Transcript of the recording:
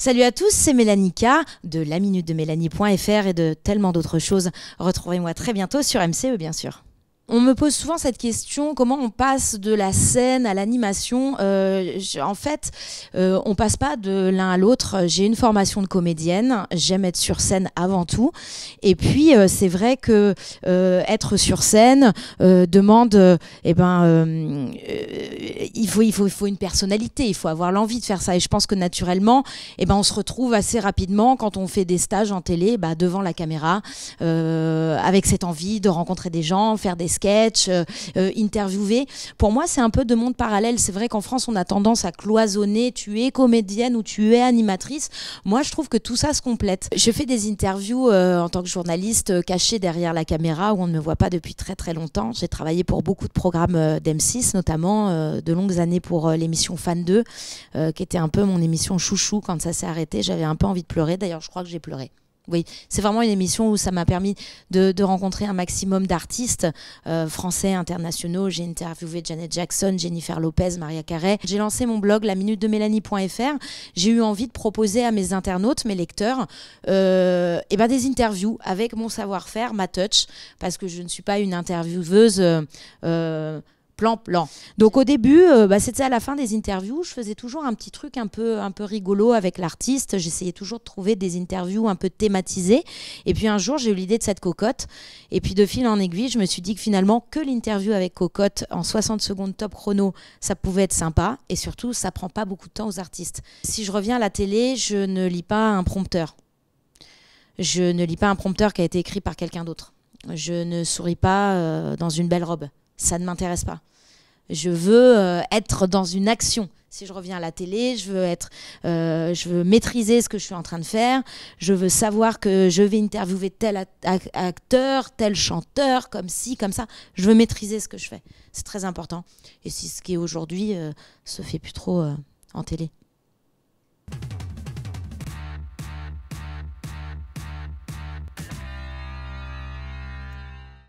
Salut à tous, c'est Mélanie K de laminutedemélanie.fr et de tellement d'autres choses. Retrouvez-moi très bientôt sur MCE bien sûr. On me pose souvent cette question, comment on passe de la scène à l'animation. En fait, on passe pas de l'un à l'autre. J'ai une formation de comédienne, j'aime être sur scène avant tout. Et puis, c'est vrai que être sur scène demande, il faut une personnalité, il faut avoir l'envie de faire ça. Et je pense que naturellement, on se retrouve assez rapidement quand on fait des stages en télé, devant la caméra, avec cette envie de rencontrer des gens, faire des sketch, interviewer. Pour moi, c'est un peu deux mondes parallèles. C'est vrai qu'en France, on a tendance à cloisonner. Tu es comédienne ou tu es animatrice. Moi, je trouve que tout ça se complète. Je fais des interviews en tant que journaliste cachée derrière la caméra où on ne me voit pas depuis très très longtemps. J'ai travaillé pour beaucoup de programmes d'M6, notamment de longues années pour l'émission Fan 2, qui était un peu mon émission chouchou. Quand ça s'est arrêté, j'avais un peu envie de pleurer. D'ailleurs, je crois que j'ai pleuré. Oui, c'est vraiment une émission où ça m'a permis de rencontrer un maximum d'artistes français, internationaux. J'ai interviewé Janet Jackson, Jennifer Lopez, Maria Carey. J'ai lancé mon blog laminutedemélanie.fr. J'ai eu envie de proposer à mes internautes, mes lecteurs, des interviews avec mon savoir-faire, ma touch, parce que je ne suis pas une intervieweuse plan. Donc au début, c'était à la fin des interviews, je faisais toujours un petit truc un peu rigolo avec l'artiste. J'essayais toujours de trouver des interviews un peu thématisées. Et puis un jour, j'ai eu l'idée de cette cocotte. Et puis de fil en aiguille, je me suis dit que finalement, que l'interview avec cocotte en 60 secondes top chrono, ça pouvait être sympa. Et surtout, ça prend pas beaucoup de temps aux artistes. Si je reviens à la télé, je ne lis pas un prompteur. Je ne lis pas un prompteur qui a été écrit par quelqu'un d'autre. Je ne souris pas dans une belle robe. Ça ne m'intéresse pas. Je veux être dans une action. Si je reviens à la télé, je veux maîtriser ce que je suis en train de faire. Je veux savoir que je vais interviewer tel acteur, tel chanteur, comme ci, comme ça. Je veux maîtriser ce que je fais. C'est très important. Et c'est ce qui aujourd'hui se fait plus trop en télé.